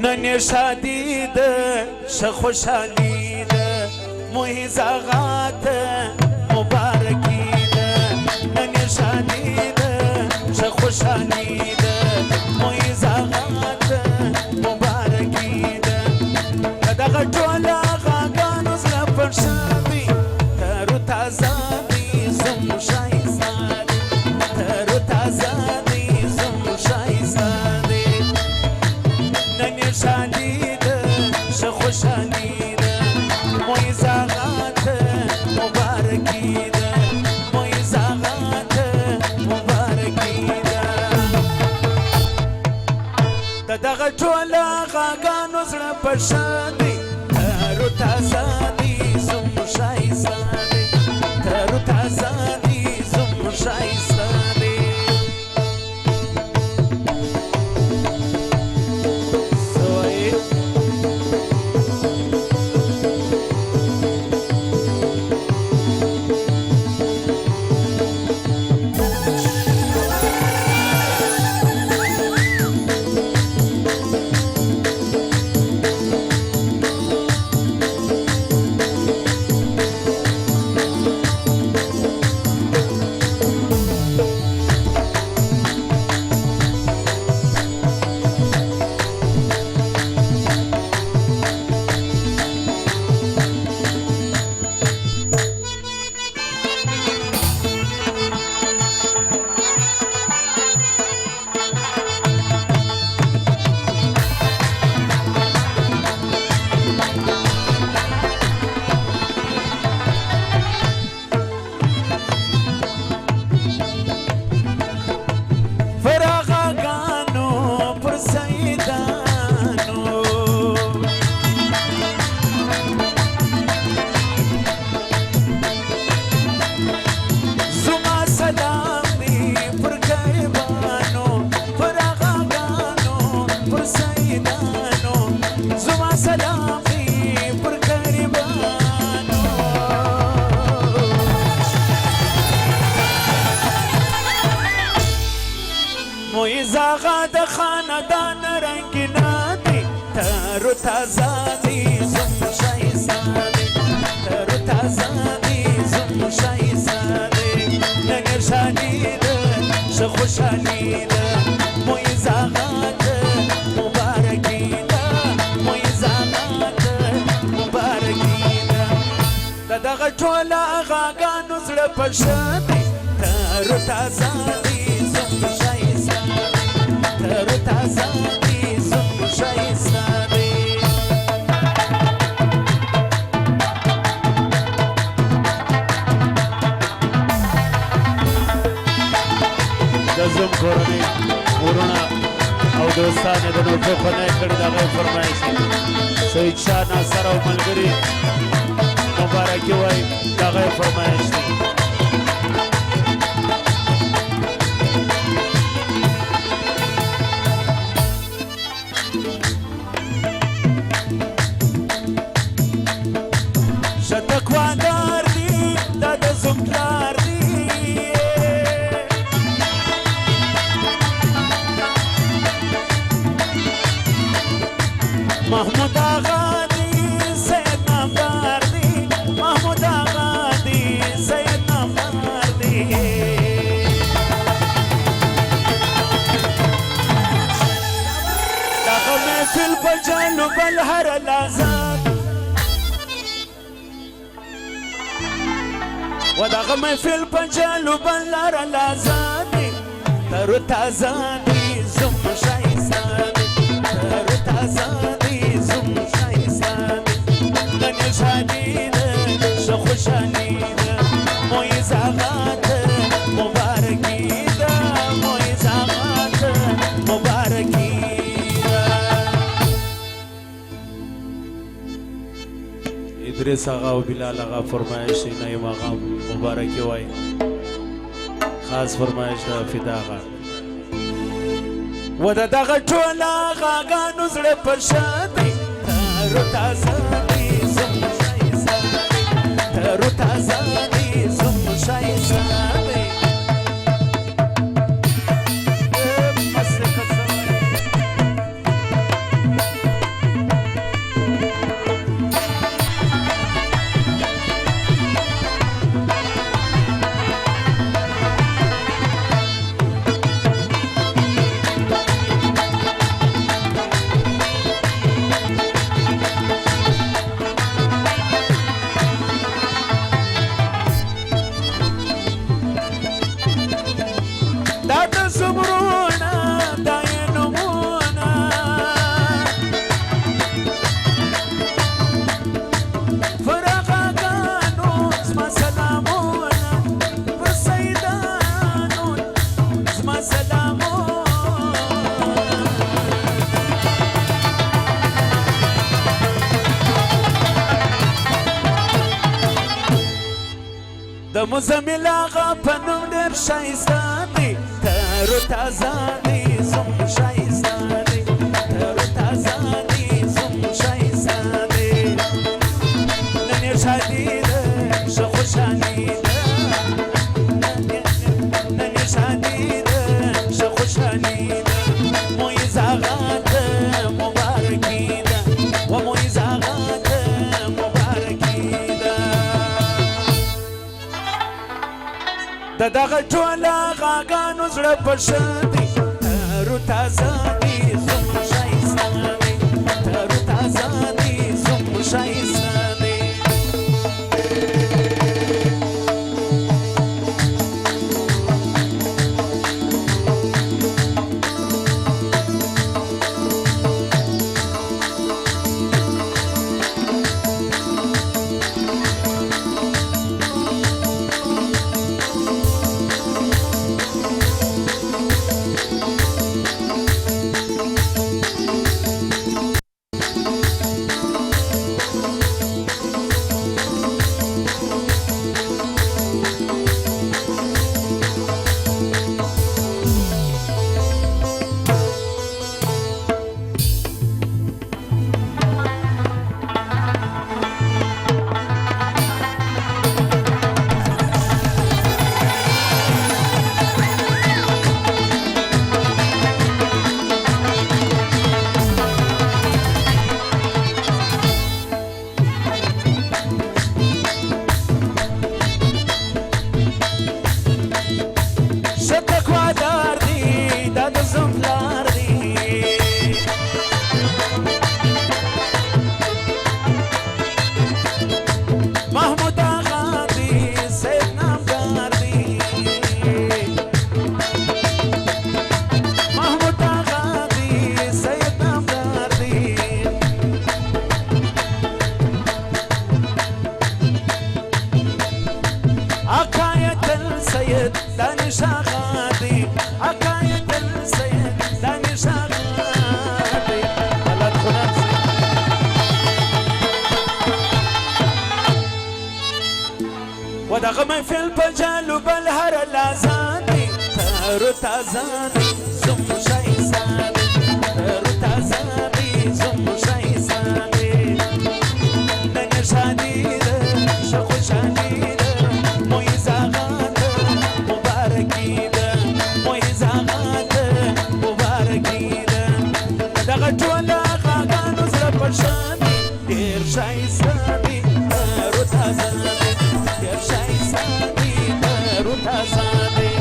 نن شادی ده شه خوشحالی ده محیز آغا ته مبارکی ده نن شادی ده شه خوشحالی ده محیز آغا ته مبارکی ده دغه ټول غاګانو زړه پر شوي تر تازه دي زم شایسته تر تازه دي زم شایسته نن شادی ده شه خوشحالی ده محیز آغا ته مبارکی ده محیز آغا ته مبارکی ده دغه ټول غاګانو زړه پر شوي تر تازه دي زم شایسته تر تازه دي زم شایسته محیز آغا د خاندان رنگینا دی تر تازه دی زم شایسته تر تازه دی زم شایسته نن شادی ده شه خوشحالی ده محیز آغا ته مبارکی ده محیز آغا ته مبارکی ده دغه ټول غاګانو زړه پر شوي تر تازه دی زم شایسته تر تازه دي زم شایسته د زم کورنۍ ورونه او دوستان یې د نوټو خونه کړي د هغوی فرمایش سید شاه ناصر او ملګري مبارکي وایي د هغوی فرمایش دی شتکوادار دی دا د زمدار دی محمود آغا دی سید نامدار دی محمود آغا دی سید نامدار دی دغه محفل په جنوب الهر الازاد و دغه محفل په جنوب الهر الازاد تر تازه دی زم شایسته تر تازه دی زم شایسته نن شادی ده شه خوشحالی ده محیز آغا ته مبارکی ده محیز آغا ته مبارکی ادریس آغا و بلال آغا فرمایش نعیم آغا مبارکی وای خاص فرمایش دا فدا آغا و دغه ټول غاګانو زړه پر شوي تر تازه دي زم شایسته تر تازه دي زم شایسته مزمل آغا په نوم ډېر ښایسته دی تر و تازه دی زوم ښایسته دی تر و تازه دی زوم ښایسته دی نن یې شادي ده ښه خوشحالي ده نن یې شادي ده ښه خوشحالي ده مویز آغا ته مبارکي ده و مویز آغا ته مبارکي ده د دغه ټوله غاګانو زړه پشه دی تر و تازه دی زوم ښایسته دی تر و تازه دی زوم ښایسته دی ودغه محفل په جالو بل هر لازاني تر تازاني زوم ښایسته تر تازاني زوم ښایسته نن شادي ده ښه خوشحالي ده مویز آغا ته مبارکي ده مویز آغا ته مبارکي ده دغه ټوله غاګانو زړه پشه دي ډېر ښایسته دي تر تازه ډېر ښایسته دي تر تازه دي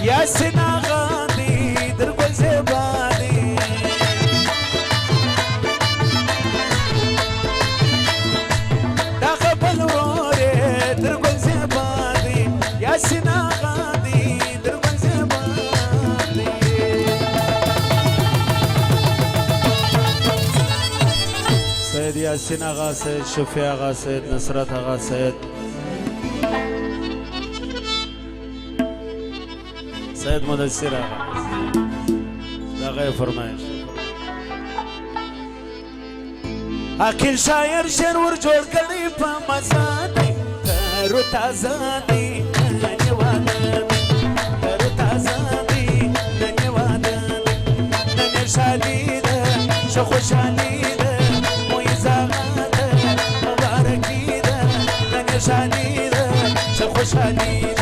یاسین آغا دی در ګل زیبا دی دا خپل ورور در ګل زیبا دی یاسین آغا دی در ګل زیبا دی سید یاسین آغا سید شفیع آغا سید نصرت آغا سید سید مدثر آغا دغه فرمایش عاقل شاعر شعر ور جوړ کړی په مزه دی تر تازه دی نن واده دی تر تازه دی نن واده دی نن شادي ده ښه خوشحالي ده مویز آغا ده مبارکي ده نن شادي ده ښه خوشحالي